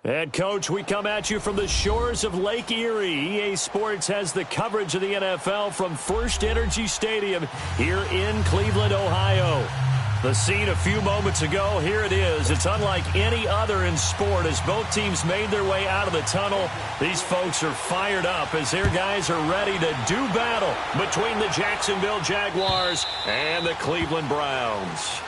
And, Coach, we come at you from the shores of Lake Erie. EA Sports has the coverage of the NFL from First Energy Stadium here in Cleveland, Ohio. The scene a few moments ago, here it is. It's unlike any other in sport as both teams made their way out of the tunnel. These folks are fired up as their guys are ready to do battle between the Jacksonville Jaguars and the Cleveland Browns.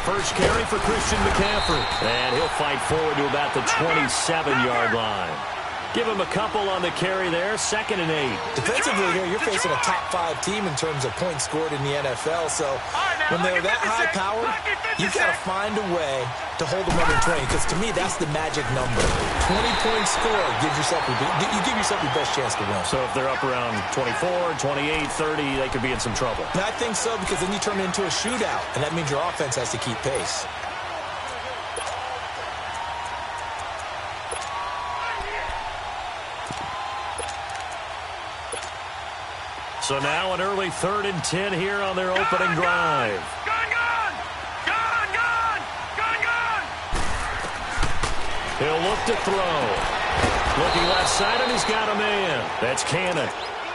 First carry for Christian McCaffrey. And he'll fight forward to about the 27-yard line. Give him a couple on the carry there. 2nd and 8. Defensively here, you're facing a top-5 team in terms of points scored in the NFL. So when they're that high-powered, you've got to find a way to hold them under 20. Because to me, that's the magic number. 20-point score gives yourself you give yourself your best chance to win. So if they're up around 24, 28, 30, they could be in some trouble. And I think so, because then you turn it into a shootout, and that means your offense has to keep pace. So now an early 3rd and 10 here on their opening drive. He'll look to throw. Looking left side, and he's got a man. That's Cannon.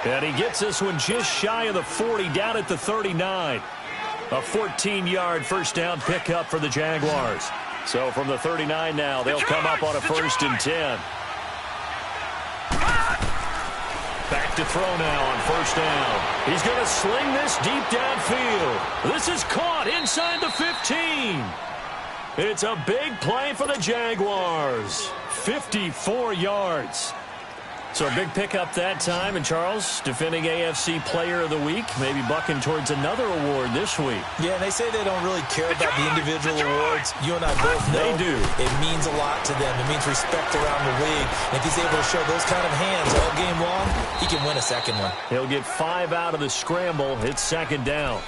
And he gets this one just shy of the 40, down at the 39. A 14-yard first down pickup for the Jaguars. So from the 39 now, they'll come up on a 1st and 10. Back to throw now on 1st down. He's going to sling this deep downfield. This is caught inside the 15. It's a big play for the Jaguars. 54 yards. So a big pickup that time. And Charles, defending AFC Player of the Week, maybe bucking towards another award this week. Yeah, and they say they don't really care about the individual awards. You and I both know they do. It means a lot to them. It means respect around the league. And if he's able to show those kind of hands all game long, he can win a second one. He'll get 5 out of the scramble. It's 2nd down.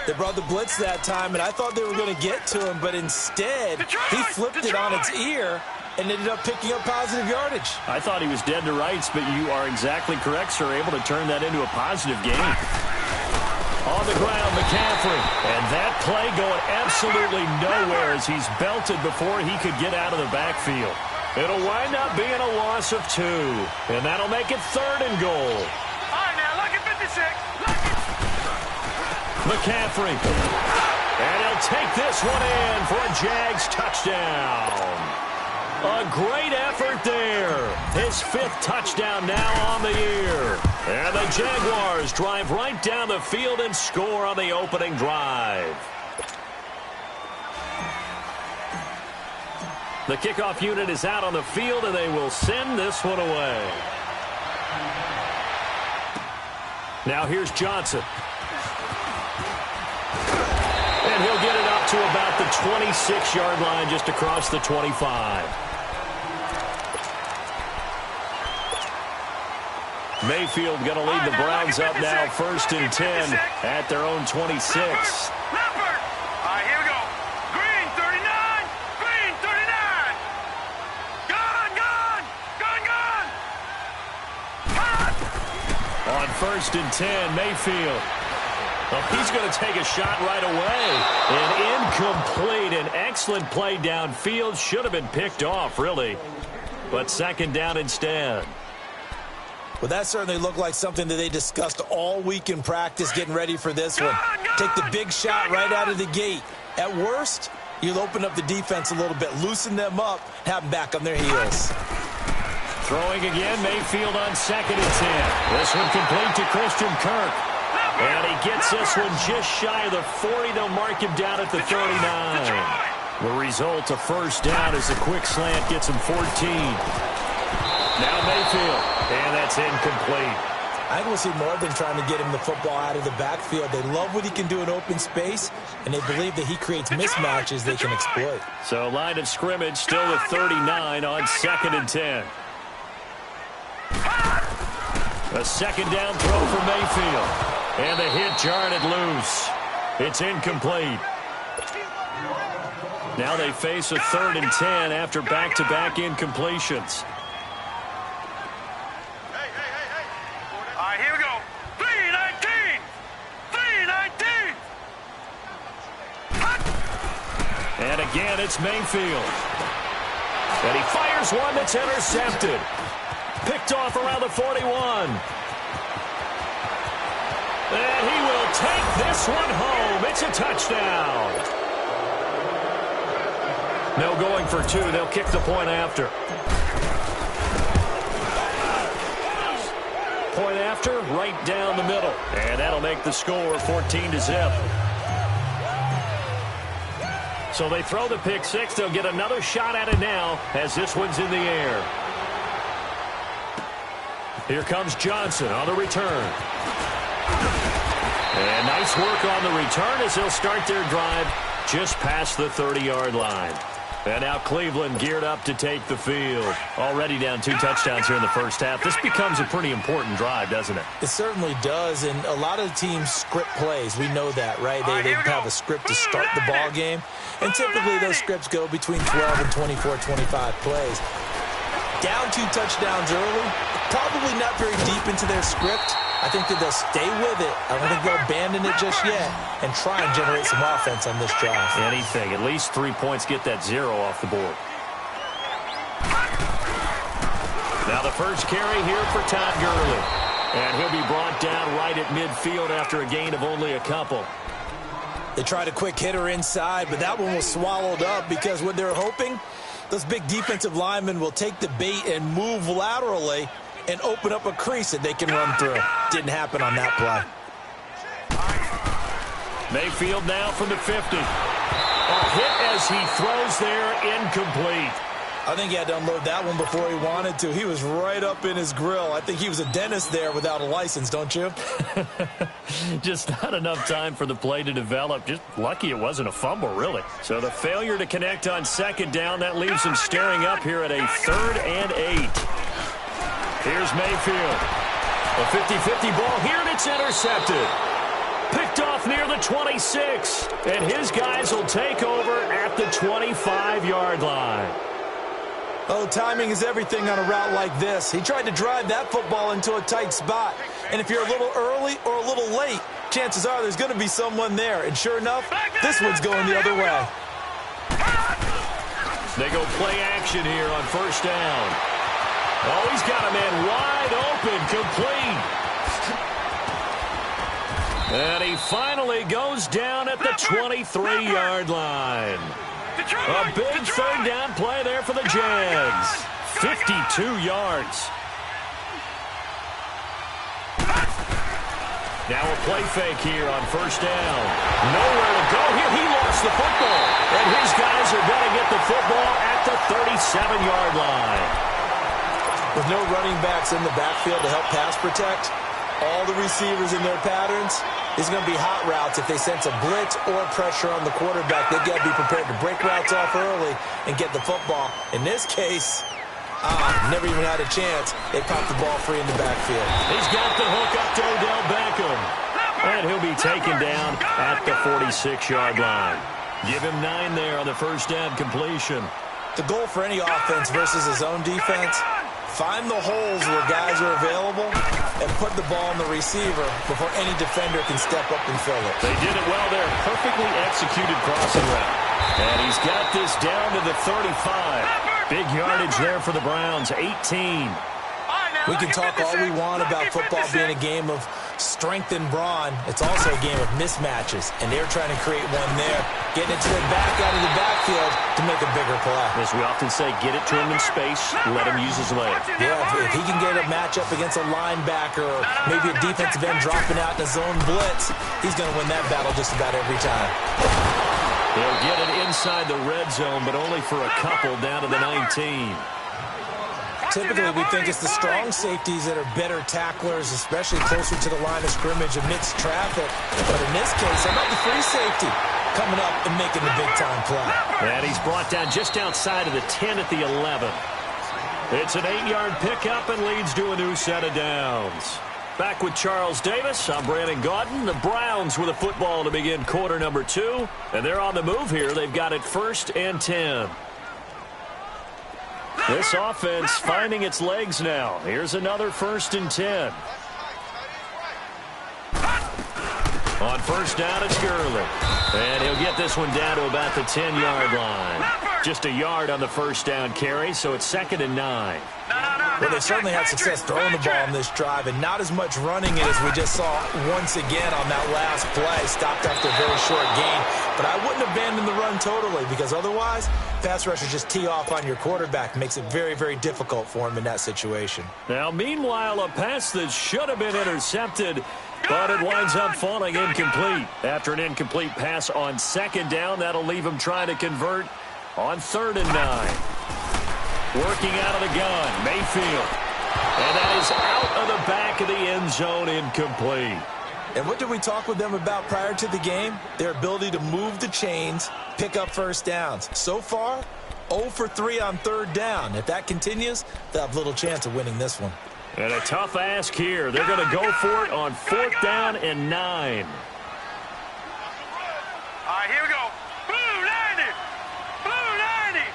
They brought the blitz that time, and I thought they were going to get to him, but instead, he flipped it on its ear and ended up picking up positive yardage. I thought he was dead to rights, but you are exactly correct, sir. Able to turn that into a positive gain. On the ground, McCaffrey. And that play going absolutely nowhere as he's belted before he could get out of the backfield. It'll wind up being a loss of 2. And that'll make it 3rd and goal. All right, now, look at 56. McCaffrey. And he'll take this one in for a Jags touchdown. A great effort there. His 5th touchdown now on the year. And the Jaguars drive right down the field and score on the opening drive. The kickoff unit is out on the field, and they will send this one away. Now here's Johnson. And he'll get it up to about the 26-yard line, just across the 25. Mayfield going to lead the Browns up now, 1st and 10 at their own 26. All right, here we go. Green, 39. Green, 39. Gone. On 1st and 10, Mayfield. Well, he's going to take a shot right away. An incomplete, an excellent play downfield. Should have been picked off, really. But 2nd down instead. Well, that certainly looked like something that they discussed all week in practice, getting ready for this one. Take the big shot right out of the gate. At worst, you'll open up the defense a little bit, loosen them up, have them back on their heels. Throwing again, Mayfield on 2nd and 10. This one complete to Christian Kirk. And he gets this one just shy of the 40. They'll mark him down at the 39. The result, a 1st down as a quick slant gets him 14. Now Mayfield, and that's incomplete. I will see more than trying to get him the football out of the backfield. They love what he can do in open space, and they believe that he creates mismatches they can exploit. So line of scrimmage still with 39 on 2nd and 10. A 2nd down throw for Mayfield. And the hit jarred it loose. It's incomplete. Now they face a 3rd and 10 after back-to-back incompletions. All right, here we go. 3-19. 3-19. And again, it's Mayfield. And he fires one that's intercepted. Picked off around the 41. And he will take this one home. It's a touchdown. No going for 2. They'll kick the point after. Point after, right down the middle. And that'll make the score 14-0. So they throw the pick 6. They'll get another shot at it now as this one's in the air. Here comes Johnson on the return. And nice work on the return as they'll start their drive just past the 30-yard line. And now Cleveland geared up to take the field. Already down 2 touchdowns here in the first half. This becomes a pretty important drive, doesn't it? It certainly does, and a lot of teams script plays. We know that, right? They have a script to start the ball game, and typically those scripts go between 12 and 24, 25 plays. Down 2 touchdowns early, probably not very deep into their script. I think that they'll stay with it. I don't think they'll abandon it just yet and try and generate some offense on this drive. Anything. At least 3 points, get that 0 off the board. Now the first carry here for Todd Gurley. And he'll be brought down right at midfield after a gain of only a couple. They tried a quick hitter inside, but that one was swallowed up because what they're hoping, those big defensive linemen will take the bait and move laterally and open up a crease that they can run through. Didn't happen on that play. Mayfield now from the 50. A hit as he throws there, incomplete. I think he had to unload that one before he wanted to. He was right up in his grill. I think he was a dentist there without a license, don't you? Just not enough time for the play to develop. Just lucky it wasn't a fumble, really. So the failure to connect on 2nd down, that leaves him staring up here at a 3rd and 8. Here's Mayfield. A 50-50 ball here, and it's intercepted. Picked off near the 26. And his guys will take over at the 25-yard line. Oh, timing is everything on a route like this. He tried to drive that football into a tight spot. And if you're a little early or a little late, chances are there's going to be someone there. And sure enough, this one's going the other way. They go play action here on 1st down. Oh, he's got a man wide open, complete. And he finally goes down at the 23-yard line. A big 3rd down play there for the Jags. 52 yards. Now a play fake here on 1st down. Nowhere to go here. He lost the football. And his guys are going to get the football at the 37-yard line. With no running backs in the backfield to help pass protect, all the receivers in their patterns, there's going to be hot routes if they sense a blitz or pressure on the quarterback. They've got to be prepared to break routes off early and get the football. In this case, never even had a chance. They popped the ball free in the backfield. He's got the hook up to Odell Beckham. And he'll be taken down at the 46-yard line. Give him 9 there on the 1st down completion. The goal for any offense versus his own defense, find the holes where guys are available and put the ball on the receiver before any defender can step up and fill it. They did it well there. Perfectly executed crossing route. And he's got this down to the 35. Big yardage there for the Browns, 18. We can talk all we want about football being a game of strength and brawn. It's also a game of mismatches, and they're trying to create one there, getting it to the back out of the backfield to make a bigger play. As we often say, get it to him in space, let him use his leg. Yeah, if he can get a matchup against a linebacker or maybe a defensive end dropping out in a zone blitz, he's going to win that battle just about every time. They'll get it inside the red zone, but only for a couple down to the 19. Typically, we think it's the strong safeties that are better tacklers, especially closer to the line of scrimmage amidst traffic. But in this case, how about the free safety coming up and making the big-time play? And he's brought down just outside of the 10 at the 11. It's an 8-yard pickup and leads to a new set of downs. Back with Charles Davis. I'm Brandon Gaudin. The Browns with a football to begin quarter number 2. And they're on the move here. They've got it 1st and 10. This offense finding its legs now. Here's another 1st and 10. On 1st down, it's Gurley. And he'll get this one down to about the 10-yard line. Just a yard on the 1st down carry, so it's 2nd and 9. Well, they certainly had success throwing the ball on this drive, and not as much running it as we just saw once again on that last play. Stopped after a very short gain. But I wouldn't abandon the run totally, because otherwise, pass rushers just tee off on your quarterback. Makes it very, very difficult for him in that situation. Now, meanwhile, a pass that should have been intercepted, but it winds up falling incomplete. After an incomplete pass on 2nd down, that'll leave him trying to convert on 3rd and 9. Working out of the gun, Mayfield. And that is out of the back of the end zone, incomplete. And what did we talk with them about prior to the game? Their ability to move the chains, pick up 1st downs. So far, 0 for 3 on 3rd down. If that continues, they'll have little chance of winning this one. And a tough ask here. They're going to go for it on 4th down and 9. All right, here we go. Blue 90. Blue 90.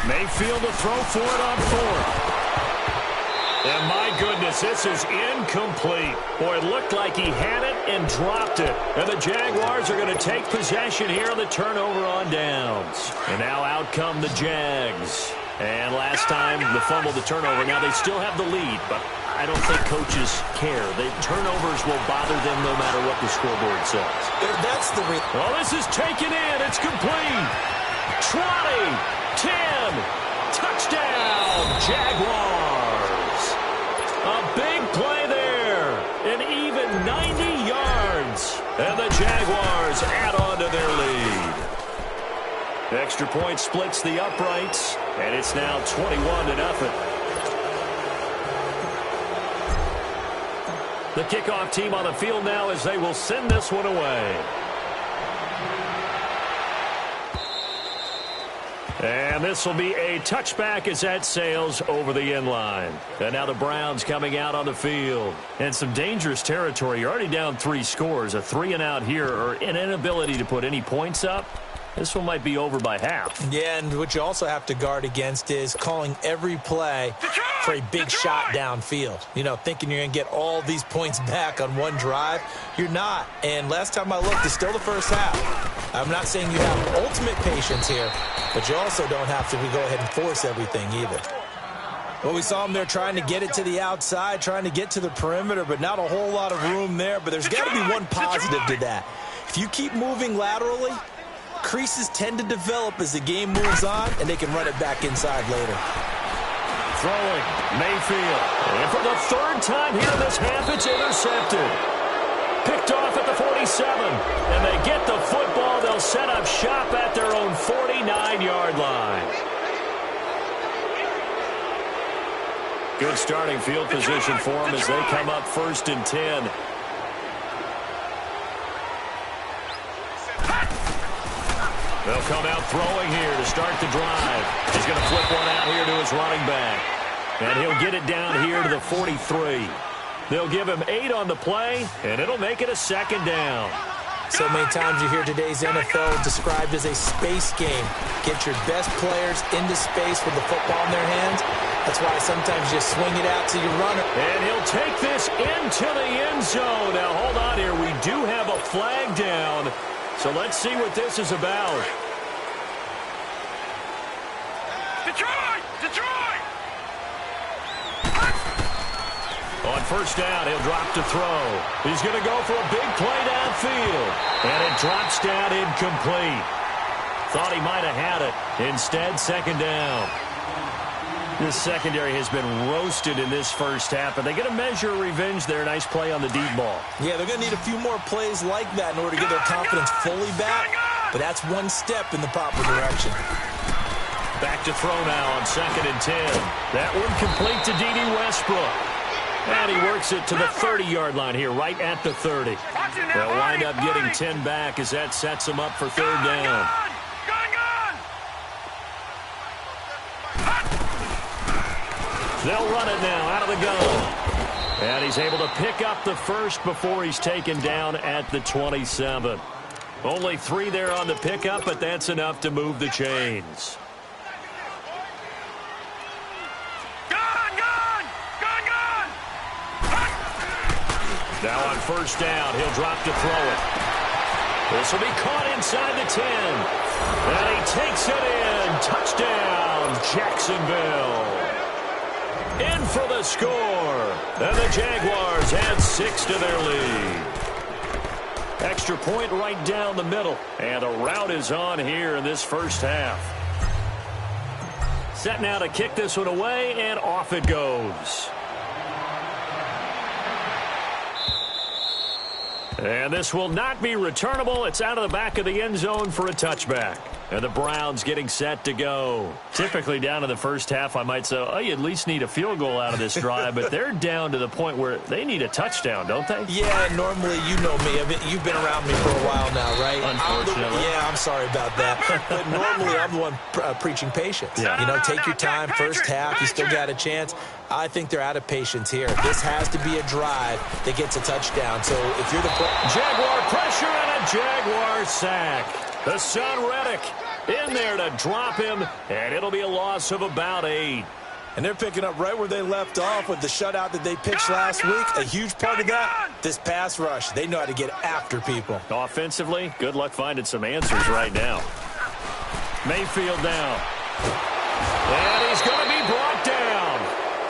Mayfield to throw for it on 4th. And my goodness, this is incomplete. Boy, it looked like he had it and dropped it. And the Jaguars are going to take possession here on the turnover on downs. And now out come the Jags. And last time, the fumble, the turnover. Now they still have the lead, but I don't think coaches care. The turnovers will bother them no matter what the scoreboard says. That's the real. Well, this is taken in. It's complete. 20, 10, touchdown, Jaguars. A big play there, an even 90 yards, and the Jaguars add on to their lead. Extra point splits the uprights, and it's now 21-0. The kickoff team on the field now as they will send this one away. And this will be a touchback as that sails over the end line. And now the Browns coming out on the field. And some dangerous territory. You're already down 3 scores. A 3-and-out here, or an inability to put any points up. This one might be over by half. Yeah, and what you also have to guard against is calling every play for a big shot downfield. You know, thinking you're going to get all these points back on one drive. You're not. And last time I looked, it's still the first half. I'm not saying you have ultimate patience here, but you also don't have to go ahead and force everything either. Well, we saw them there trying to get it to the outside, trying to get to the perimeter, but not a whole lot of room there. But there's got to be one positive to that. If you keep moving laterally, creases tend to develop as the game moves on, and they can run it back inside later. Throwing, Mayfield. And for the 3rd time here in this half, it's intercepted. Picked off at the 47. And they get the football. They'll set up shop at their own 49-yard line. Good starting field position for them as they come up 1st and 10. They'll come out throwing here to start the drive. He's going to flip one out here to his running back. And he'll get it down here to the 43. They'll give him 8 on the play, and it'll make it a 2nd down. So many times you hear today's NFL described as a space game. Get your best players into space with the football in their hands. That's why sometimes you swing it out to your runner. And he'll take this into the end zone. Now, hold on here. We do have a flag down. So let's see what this is about. Detroit! Detroit! On 1st down, he'll drop to throw. He's going to go for a big play downfield. And it drops down incomplete. Thought he might have had it. Instead, 2nd down. This secondary has been roasted in this first half, and they get a measure of revenge there. Nice play on the deep ball. Yeah, they're going to need a few more plays like that in order to get their confidence fully back, but that's one step in the proper direction. Back to throw now on 2nd and 10. That one complete to D.D. Westbrook. And he works it to the 30-yard line here, right at the 30. They'll wind up getting 10 back as that sets them up for 3rd down. They'll run it now out of the gun. And he's able to pick up the first before he's taken down at the 27. Only 3 there on the pickup, but that's enough to move the chains. Now on first down, he'll drop to throw it. This will be caught inside the 10. And he takes it in. Touchdown, Jacksonville. In for the score. And the Jaguars add 6 to their lead. Extra point right down the middle. And a rout is on here in this first half. Set now to kick this one away, and off it goes. And this will not be returnable. It's out of the back of the end zone for a touchback. And the Browns getting set to go. Typically down in the first half, I might say, oh, you at least need a field goal out of this drive. But they're down to the point where they need a touchdown, don't they? Yeah, normally, you know me. You've been around me for a while now, right? Unfortunately. I'm sorry about that. But normally, I'm the one preaching patience. Yeah. You know, take your time. First half, you still got a chance. I think they're out of patience here. This has to be a drive that gets a touchdown. So if you're the Jaguar pressure and a Jaguar sack. Hassan Reddick in there to drop him, and it'll be a loss of about 8. And they're picking up right where they left off with the shutout that they pitched last week. A huge part of that, this pass rush. They know how to get after people. Offensively, good luck finding some answers right now. Mayfield now. And he's going to be brought down.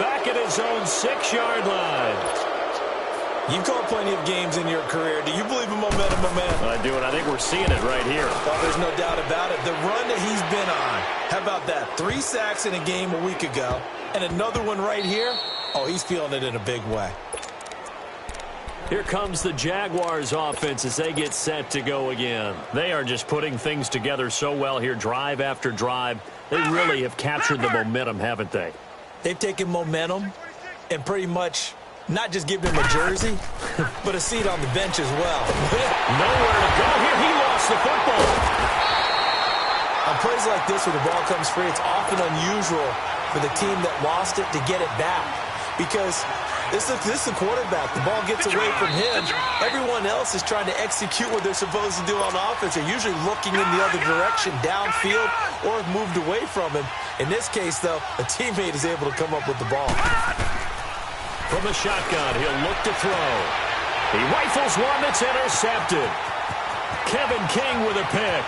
Back at his own 6-yard line. You've called plenty of games in your career. Do you believe in momentum, my man? I do, and I think we're seeing it right here. Well, there's no doubt about it. The run that he's been on. How about that? 3 sacks in a game a week ago, and another one right here. Oh, he's feeling it in a big way. Here comes the Jaguars offense as they get set to go again. They are just putting things together so well here, drive after drive. They really have captured the momentum, haven't they? They've taken momentum and pretty much not just give him a jersey, but a seat on the bench as well. Nowhere to go here. He lost the football. On plays like this where the ball comes free, it's often unusual for the team that lost it to get it back. Because this is the quarterback. The ball gets away from him. Everyone else is trying to execute what they're supposed to do on offense. They're usually looking in the other direction, downfield, or have moved away from him. In this case, though, a teammate is able to come up with the ball. From the shotgun, he'll look to throw. He rifles one that's intercepted. Kevin King with a pick.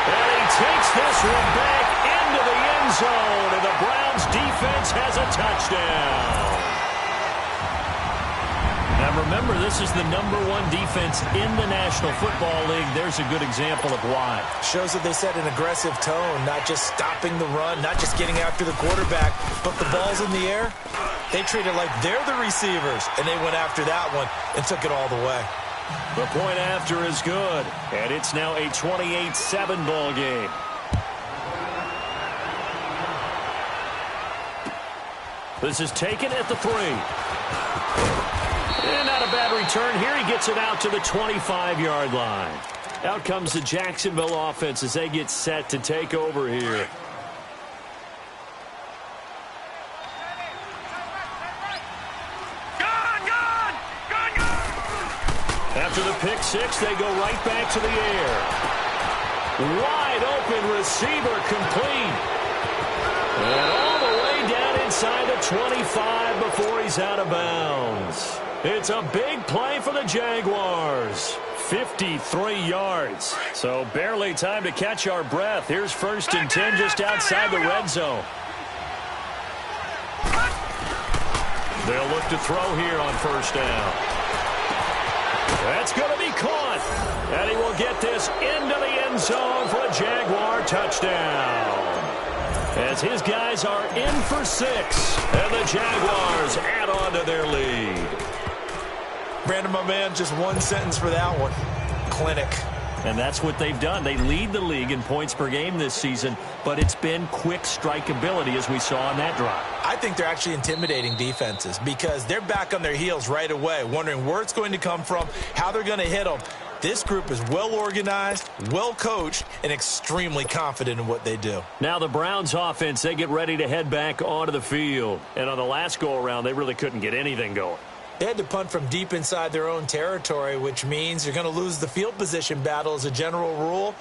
And he takes this one back into the end zone, and the Browns defense has a touchdown. Now remember, this is the #1 defense in the National Football League. There's a good example of why. Shows that they set an aggressive tone, not just stopping the run, not just getting after the quarterback, but the ball's in the air. They treat it like they're the receivers, and they went after that one and took it all the way. The point after is good, and it's now a 28-7 ball game. This is taken at the 3. And not a bad return here. He gets it out to the 25-yard line. Out comes the Jacksonville offense as they get set to take over here. After the pick 6, they go right back to the air. Wide open receiver complete. And all the way down inside the 25 before he's out of bounds. It's a big play for the Jaguars. 53 yards. So barely time to catch our breath. Here's 1st and 10 just outside the red zone. They'll look to throw here on 1st down. That's going to be caught. And he will get this into the end zone for a Jaguar touchdown. As his guys are in for 6. And the Jaguars add on to their lead. Brandon, my man, just one sentence for that one. Clinic. And that's what they've done. They lead the league in points per game this season, but it's been quick strike ability as we saw on that drive. I think they're actually intimidating defenses because they're back on their heels right away, wondering where it's going to come from, how they're going to hit them. This group is well organized, well coached, and extremely confident in what they do. Now the Browns offense, they get ready to head back onto the field. And on the last go-around, they really couldn't get anything going. They had to punt from deep inside their own territory, which means you're going to lose the field position battle as a general rule.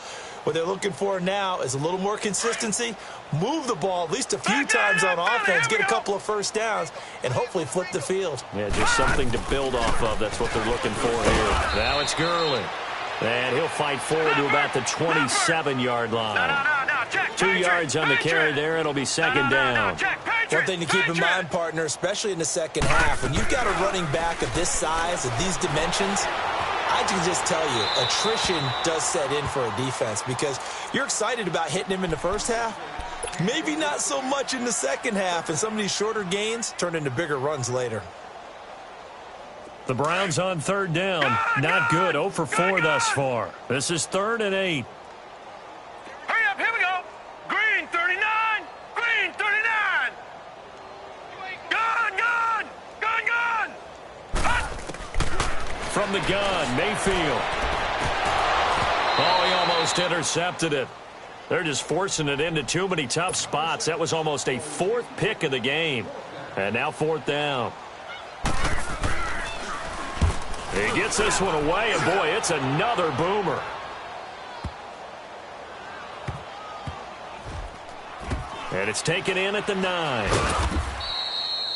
What they're looking for now is a little more consistency, move the ball at least a few times on offense, get a couple of first downs, and hopefully flip the field. Yeah, just something to build off of. That's what they're looking for here. Now it's Gurley. And he'll fight forward to about the 27-yard line. 2 yards on the carry there. It'll be second down. One thing to keep in mind, partner, especially in the second half, when you've got a running back of this size, of these dimensions, I can just tell you, attrition does set in for a defense because you're excited about hitting him in the first half. Maybe not so much in the second half, and some of these shorter gains turn into bigger runs later. The Browns on third down. Not good. 0 for 4 thus far. This is 3rd and 8. Hurry up, here we go. Green 39. Green 39. Gun. Hot. From the gun, Mayfield. Oh, he almost intercepted it. They're just forcing it into too many tough spots. That was almost a 4th pick of the game. And now 4th down. He gets this one away, and boy, it's another boomer. And it's taken in at the 9.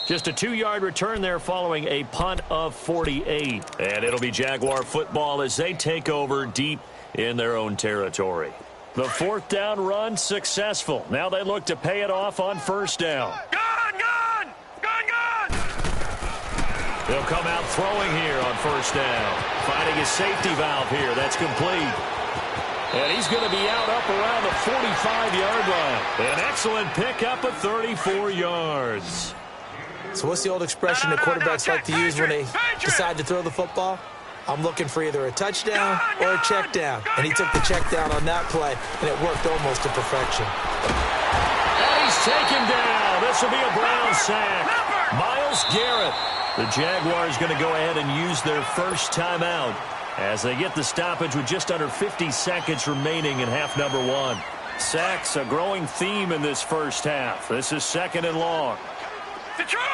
Just a 2-yard return there following a punt of 48. And it'll be Jaguar football as they take over deep in their own territory. The 4th down run successful. Now they look to pay it off on 1st down. Gun. They'll come out throwing here on 1st down. Finding his safety valve here. That's complete. And he's going to be out up around the 45-yard line. An excellent pickup of 34 yards. So what's the old expression that quarterbacks like to use when they decide to throw the football? I'm looking for either a touchdown or a check down. And he took the check down on that play, and it worked almost to perfection. And he's taken down. This will be a Brown sack. Myles Garrett. The Jaguars going to go ahead and use their first timeout as they get the stoppage with just under 50 seconds remaining in half number 1. Sacks, a growing theme in this first half. This is 2nd and long. Detroit!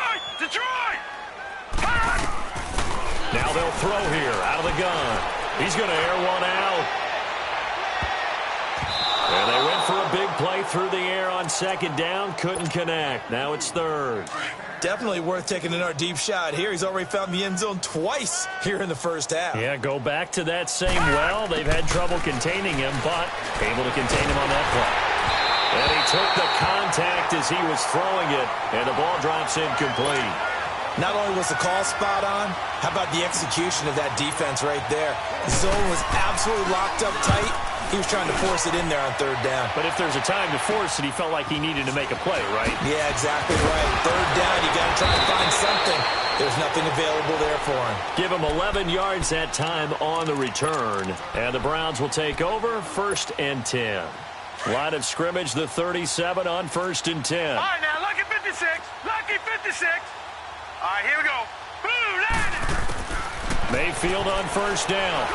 Now they'll throw here out of the gun. He's going to air one out. And they went for a big play through the air on 2nd down. Couldn't connect. Now it's 3rd. Definitely worth taking in our deep shot here. He's already found the end zone twice here in the first half. Yeah, go back to that same well. They've had trouble containing him, but able to contain him on that play. And he took the contact as he was throwing it, and the ball drops incomplete. Not only was the call spot on, how about the execution of that defense right there? The zone was absolutely locked up tight. He was trying to force it in there on 3rd down. But if there's a time to force it, he felt like he needed to make a play, right? Yeah, exactly right. 3rd down, you got to try and find something. There's nothing available there for him. Give him 11 yards that time on the return. And the Browns will take over 1st and 10. Line of scrimmage, the 37 on 1st and 10. All right, now, lucky 56. Lucky 56. All right, here we go. Blue line. Mayfield on 1st down.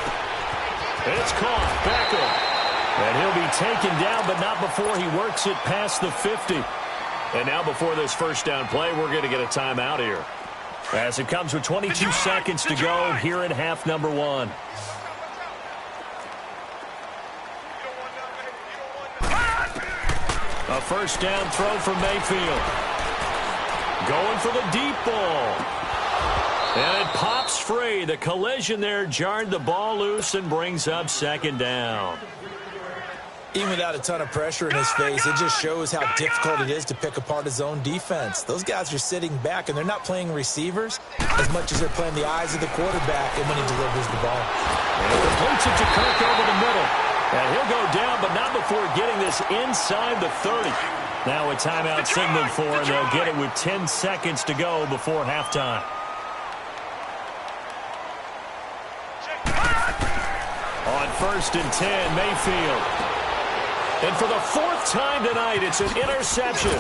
It's caught. Beckham. And he'll be taken down, but not before he works it past the 50. And now before this 1st down play, we're going to get a timeout here. As it comes with 22 seconds to go here in half number 1. A 1st down throw for Mayfield. Going for the deep ball. And it pops free. The collision there jarred the ball loose and brings up 2nd down. Even without a ton of pressure in his face, it just shows how difficult it is to pick apart his own defense. Those guys are sitting back, and they're not playing receivers as much as they're playing the eyes of the quarterback and when he delivers the ball. And he completes it to Kirk over the middle. And he'll go down, but not before getting this inside the 30. Now a timeout signaled for, and they'll get it with 10 seconds to go before halftime. On 1st and 10, Mayfield. And for the 4th time tonight, it's an interception.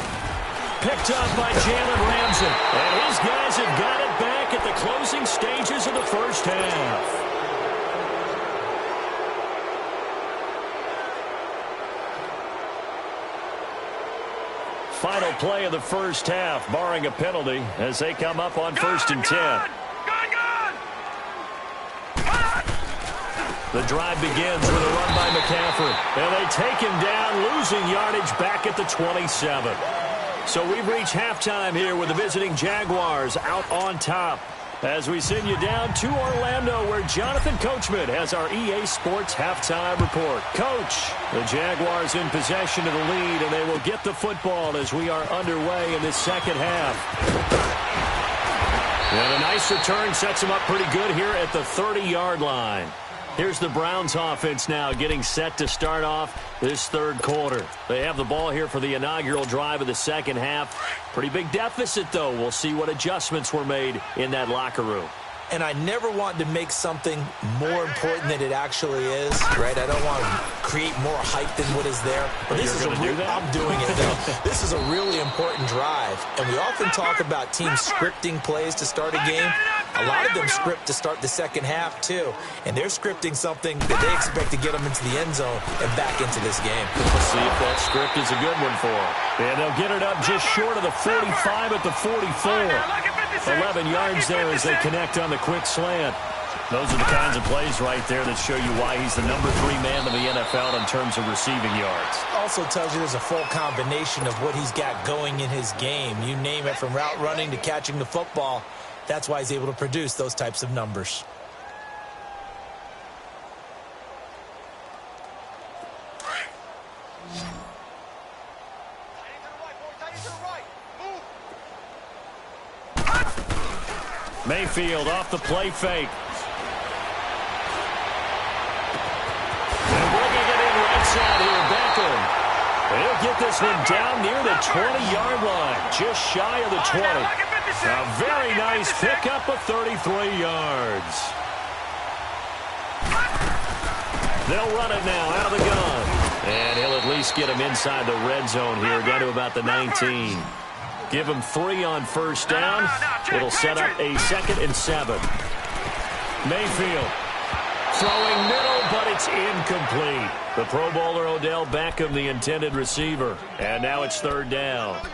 Picked up by Jalen Ramsey. And his guys have got it back at the closing stages of the first half. final play of the first half, barring a penalty, as they come up on 1st and 10. The drive begins with a run by McCaffrey. And they take him down, losing yardage back at the 27. So we've reached halftime here with the visiting Jaguars out on top. As we send you down to Orlando, where Jonathan Coachman has our EA Sports halftime report. Coach, the Jaguars in possession of the lead, and they will get the football as we are underway in this second half. And a nice return sets them up pretty good here at the 30-yard line. Here's the Browns offense now getting set to start off this third quarter. They have the ball here for the inaugural drive of the second half. Pretty big deficit, though. We'll see what adjustments were made in that locker room. And I never want to make something more important than it actually is, right? I don't want to create more hype than what is there. But this is I'm doing it, though. This is a really important drive. And we often talk about teams scripting plays to start a game. A lot of them script to start the second half, too. And they're scripting something that they expect to get them into the end zone and back into this game. We'll see if that script is a good one for them. And they'll get it up just short of the 45 at the 44. 11 yards there as they connect on the quick slant. Those are the kinds of plays right there that show you why he's the number 3 man in the NFL in terms of receiving yards. Also tells you there's a full combination of what he's got going in his game. You name it, from route running to catching the football. That's why he's able to produce those types of numbers. Mayfield off the play fake. And bringing it in right side here, Beckham. He'll get this one down near the 20-yard line, just shy of the 20. A very nice pickup of 33 yards. They'll run it now out of the gun. And he'll at least get him inside the red zone here, down to about the 19. Give him 3 on first down. It'll set up a 2nd and 7. Mayfield throwing middle, but it's incomplete. The Pro Bowler Odell Beckham, the intended receiver. And now it's 3rd down.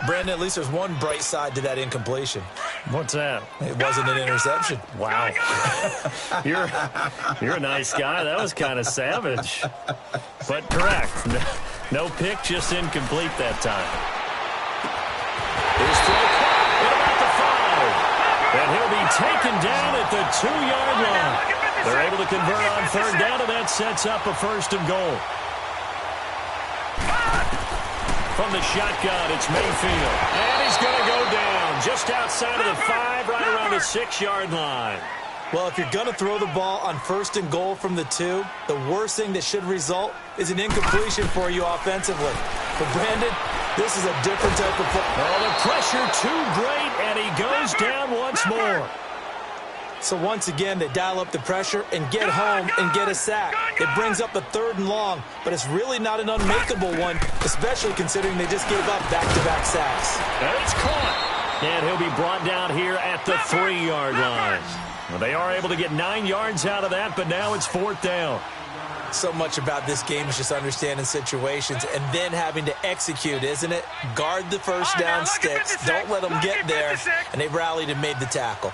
Brandon, at least there's one bright side to that incompletion. What's that? It wasn't an interception. Wow. You're a nice guy. That was kind of savage. But correct. No pick, just incomplete that time. His throw caught at about the 5. And he'll be taken down at the 2-yard line. They're able to convert on 3rd down, and that sets up a 1st and goal. From the shotgun, it's Mayfield. And he's going to go down just outside of the 5, right around the 6-yard line. Well, if you're going to throw the ball on 1st and goal from the 2, the worst thing that should result is an incompletion for you offensively. But Brandon, this is a different type of football. Oh, the pressure too great, and he goes down once more. So once again, they dial up the pressure and get home and get a sack. It brings up the 3rd and long, but it's really not an unmakeable one, especially considering they just gave up back-to-back sacks. And it's caught. And he'll be brought down here at the 3-yard line. Well, they are able to get 9 yards out of that, but now it's 4th down. So much about this game is just understanding situations and then having to execute, isn't it? Guard the first down sticks. Don't let them get there. And they rallied and made the tackle.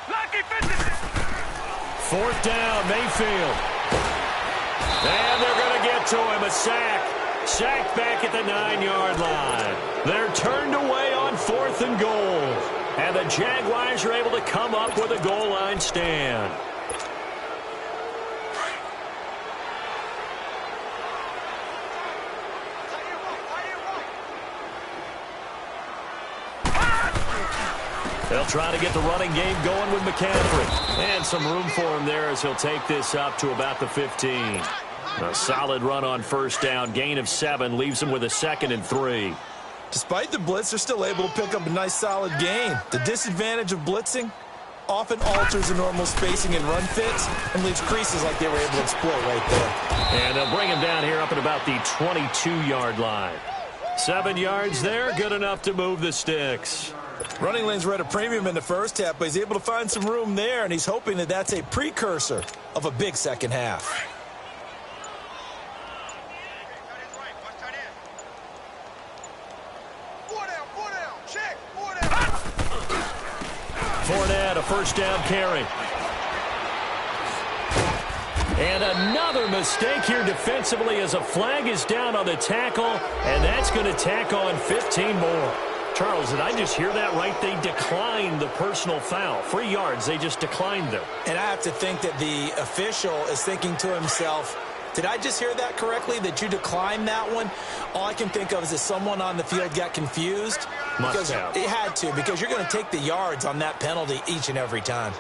Lucky 56. 4th down, Mayfield. And they're going to get to him. A sack. Sacked back at the 9-yard line. They're turned away on 4th and goal. And the Jaguars are able to come up with a goal line stand. They'll try to get the running game going with McCaffrey. And some room for him there as he'll take this up to about the 15. A solid run on first down. Gain of 7 leaves him with a 2nd and 3. Despite the blitz, they're still able to pick up a nice solid gain. The disadvantage of blitzing, often alters the normal spacing and run fits and leaves creases like they were able to exploit right there. And they'll bring him down here up at about the 22-yard line. 7 yards there, good enough to move the sticks. Running lanes were at a premium in the first half, but he's able to find some room there, and he's hoping that that's a precursor of a big second half. Fournette, a first down carry. And another mistake here defensively as a flag is down on the tackle, and that's going to tack on 15 more. Charles, did I just hear that right? They declined the personal foul. 3 yards, they just declined them. And I have to think that the official is thinking to himself, did I just hear that correctly, that you declined that one? All I can think of is that someone on the field got confused. Must have. It had to, because you're going to take the yards on that penalty each and every time.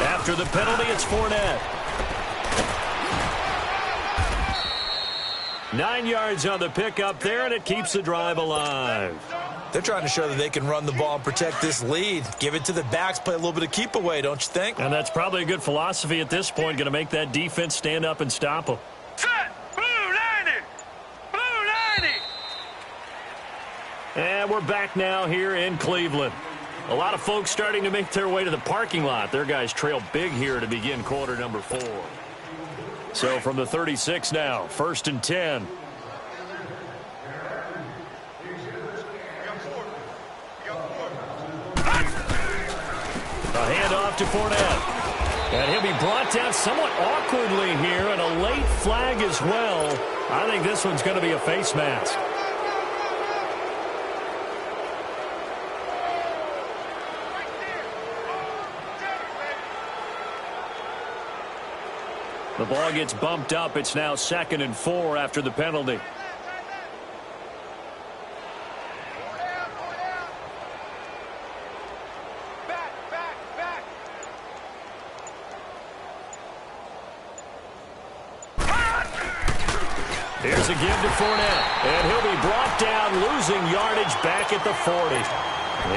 After the penalty, it's Fournette. 9 yards on the pickup there, and it keeps the drive alive. They're trying to show that they can run the ball and protect this lead. Give it to the backs, play a little bit of keep away, don't you think? And that's probably a good philosophy at this point, going to make that defense stand up and stop them. Set! Blue 90! Blue 90! And we're back now here in Cleveland. A lot of folks starting to make their way to the parking lot. Their guys trail big here to begin quarter number 4. So from the 36 now, 1st and 10. A handoff to Fournette. And he'll be brought down somewhat awkwardly here, and a late flag as well. I think this one's going to be a face mask. The ball gets bumped up. It's now 2nd and 4 after the penalty. Here's a give to Fournette, and he'll be brought down, losing yardage back at the 40.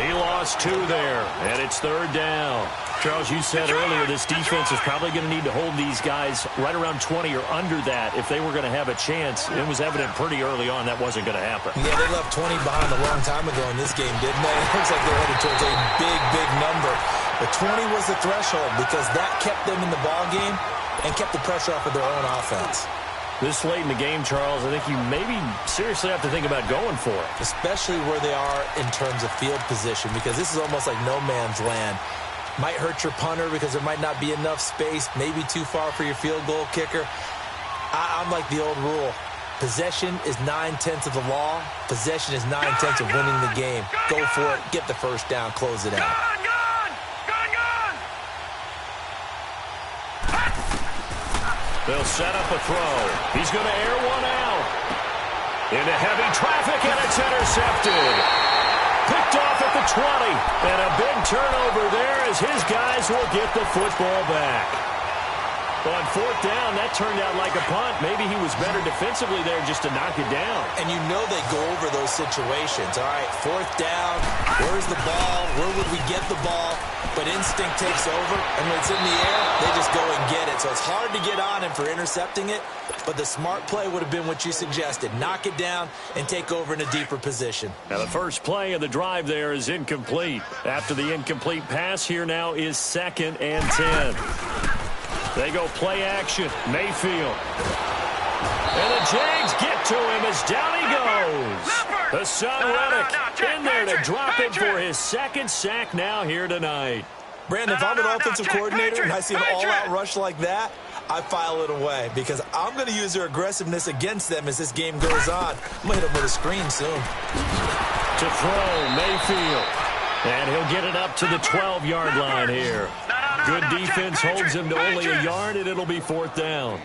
He lost 2 there, and it's 3rd down. Charles, you said earlier this defense is probably going to need to hold these guys right around 20 or under that if they were going to have a chance. It was evident pretty early on that wasn't going to happen. Yeah, they left 20 behind a long time ago in this game, didn't they? It looks like they're headed towards a big, big number. But 20 was the threshold because that kept them in the ball game and kept the pressure off of their own offense. This late in the game, Charles, I think you maybe seriously have to think about going for it. Especially where they are in terms of field position, because this is almost like no man's land. Might hurt your punter because there might not be enough space, maybe too far for your field goal kicker. I'm like the old rule. Possession is 9/10 of the law. Possession is 9/10 of winning the game. Go for it, get the first down, close it out. They'll set up a throw. He's going to air one out. Into heavy traffic, and it's intercepted. Picked off at the 20. And a big turnover there as his guys will get the football back. On 4th down, that turned out like a punt. Maybe he was better defensively there just to knock it down. And you know they go over those situations. All right, 4th down, where's the ball? Where would we get the ball? But instinct takes over, and when it's in the air, they just go and get it. So it's hard to get on him for intercepting it, but the smart play would have been what you suggested. Knock it down and take over in a deeper position. Now the first play of the drive there is incomplete. After the incomplete pass, here now is 2nd and 10. They go play action. Mayfield. And the Jags get to him as down he goes. The son Reddick in there to drop it for his 2nd sack now here tonight. Brandon, if I'm an offensive coordinator and I see an all-out rush like that, I file it away because I'm going to use their aggressiveness against them as this game goes on. I'm going to hit them with a screen soon. To throw, Mayfield. And he'll get it up to the 12-yard line here. Good defense holds him to only a yard, and it'll be 4th down.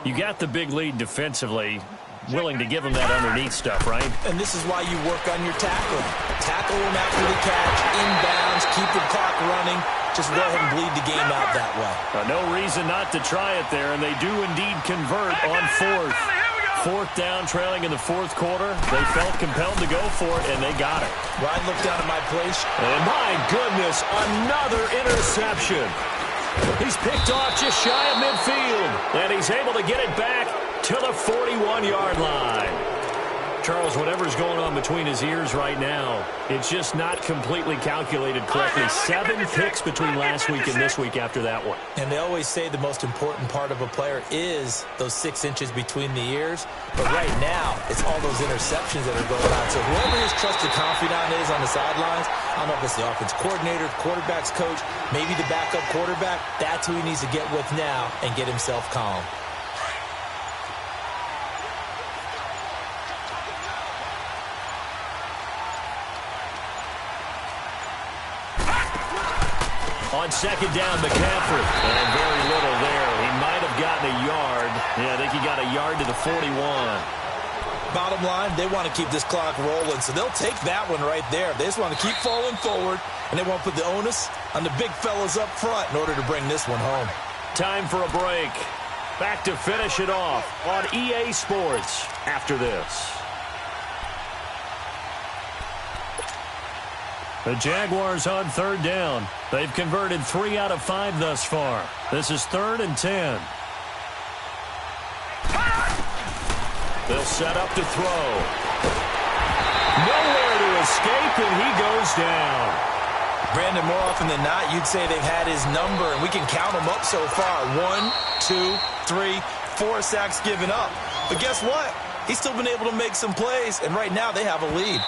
You got the big lead defensively, willing to give him that underneath stuff, right? And this is why you work on your tackling. Tackle him after the catch, inbounds, keep the clock running. Just go ahead and bleed the game out that way. No reason not to try it there, and they do indeed convert on 4th. 4th down, trailing in the 4th quarter. They felt compelled to go for it, and they got it. Ryan looked down at my place. And my goodness, another interception. He's picked off just shy of midfield, and he's able to get it back to the 41-yard line. Charles, whatever's going on between his ears right now, it's just not completely calculated correctly. 7 picks between last week and this week after that one. And they always say the most important part of a player is those 6 inches between the ears. But right now, it's all those interceptions that are going on. So whoever his trusted confidant is on the sidelines, I don't know if it's the offense coordinator, the quarterback's coach, maybe the backup quarterback, that's who he needs to get with now and get himself calm. On 2nd down, McCaffrey. And very little there. He might have gotten a yard. Yeah, I think he got a yard to the 41. Bottom line, they want to keep this clock rolling, so they'll take that one right there. They just want to keep falling forward, and they want to put the onus on the big fellas up front in order to bring this one home. Time for a break. Back to finish it off on EA Sports after this. The Jaguars on 3rd down. They've converted 3 out of 5 thus far. This is 3rd and 10. They'll set up to throw. Nowhere to escape, and he goes down. Brandon, more often than not, you'd say they've had his number, and we can count them up so far. 1, 2, 3, 4 sacks given up. But guess what? He's still been able to make some plays, and right now they have a lead.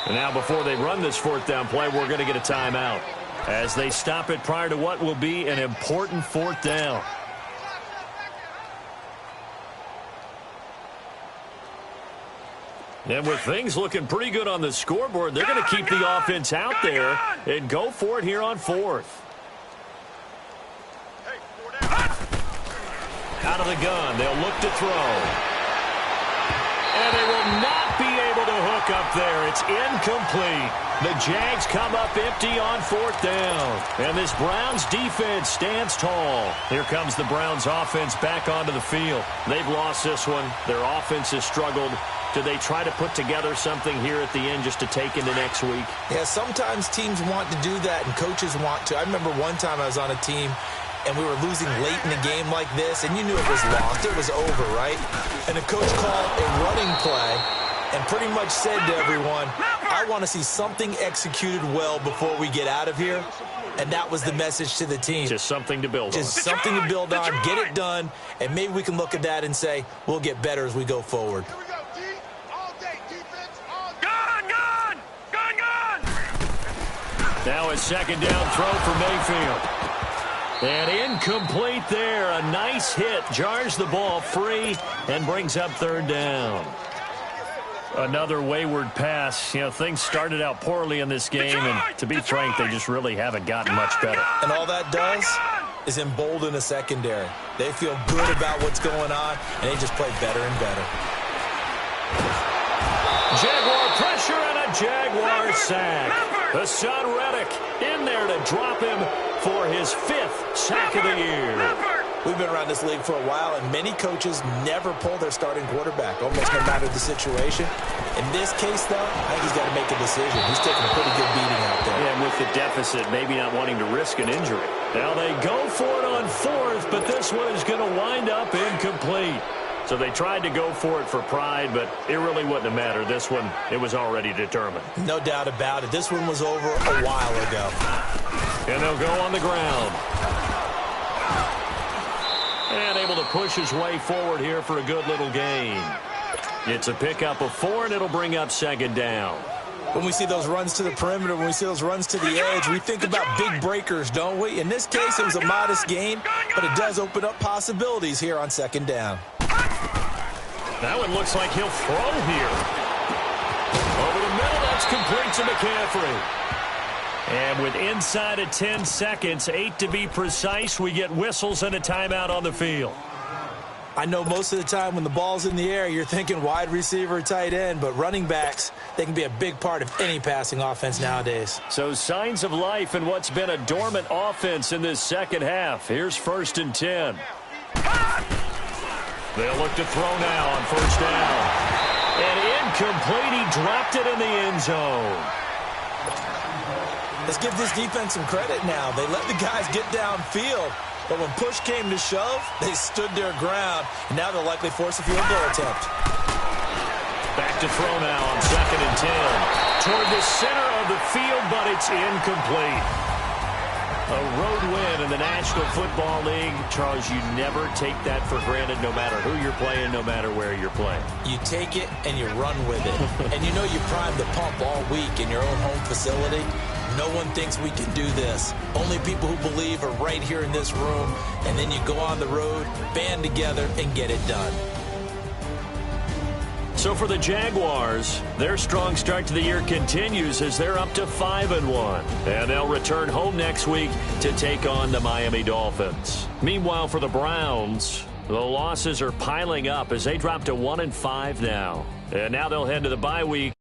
And now before they run this 4th down play, we're going to get a timeout as they stop it prior to what will be an important 4th down. And with things looking pretty good on the scoreboard, they're going to keep the offense out there and go for it here on 4th. Out of the gun, they'll look to throw. And they will not be able to hook up there. It's incomplete. The Jags come up empty on 4th down. And this Browns defense stands tall. Here comes the Browns offense back onto the field. They've lost this one. Their offense has struggled. Do they try to put together something here at the end just to take into next week? Yeah, sometimes teams want to do that and coaches want to. I remember one time I was on a team and we were losing late in the game like this, and you knew it was lost. It was over, right? And the coach called a running play and pretty much said to everyone, I want to see something executed well before we get out of here. And that was the message to the team. Just something to build on. Just something to build on, get it done, and maybe we can look at that and say, we'll get better as we go forward. Here we go, D. All day, defense, all day. Gun! Now a 2nd down throw for Mayfield. And incomplete there. A nice hit. Jars the ball free and brings up 3rd down. Another wayward pass. You know, things started out poorly in this game, and to be frank, they just really haven't gotten much better. And all that does is embolden a secondary. They feel good about what's going on, and they just play better and better. Jaguar pressure and a Jaguar sack. Hassan Reddick in there to drop him for his 5th sack of the year. We've been around this league for a while, and many coaches never pull their starting quarterback, almost no matter the situation. In this case, though, I think he's got to make a decision. He's taking a pretty good beating out there. Yeah, and with the deficit, maybe not wanting to risk an injury. Now they go for it on 4th, but this one is going to wind up incomplete. So they tried to go for it for pride, but it really wouldn't have mattered. This one, it was already determined. No doubt about it. This one was over a while ago. And they'll go on the ground. And able to push his way forward here for a good little gain. It's a pickup of 4, and it'll bring up 2nd down. When we see those runs to the perimeter, when we see those runs to the edge, we think about big breakers, don't we? In this case, it was a modest gain, but it does open up possibilities here on 2nd down. That one looks like he'll throw here. Over the middle, that's complete to McCaffrey. And with inside of 10 seconds, 8 to be precise, we get whistles and a timeout on the field. I know most of the time when the ball's in the air, you're thinking wide receiver, tight end, but running backs, they can be a big part of any passing offense nowadays. So signs of life in what's been a dormant offense in this second half. Here's 1st and 10. They'll look to throw now on first down. And incomplete. He dropped it in the end zone. Let's give this defense some credit now. They let the guys get downfield, but when push came to shove, they stood their ground, and now they'll likely force a field goal attempt. Back to throw now on 2nd and 10. Toward the center of the field, but it's incomplete. A road win in the National Football League. Charles, you never take that for granted, no matter who you're playing, no matter where you're playing. You take it and you run with it. And you know you primed the pump all week in your own home facility. No one thinks we can do this. Only people who believe are right here in this room. And then you go on the road, band together, and get it done. So for the Jaguars, their strong start to the year continues as they're up to 5-1. And they'll return home next week to take on the Miami Dolphins. Meanwhile, for the Browns, the losses are piling up as they drop to 1-5 now. And now they'll head to the bye week.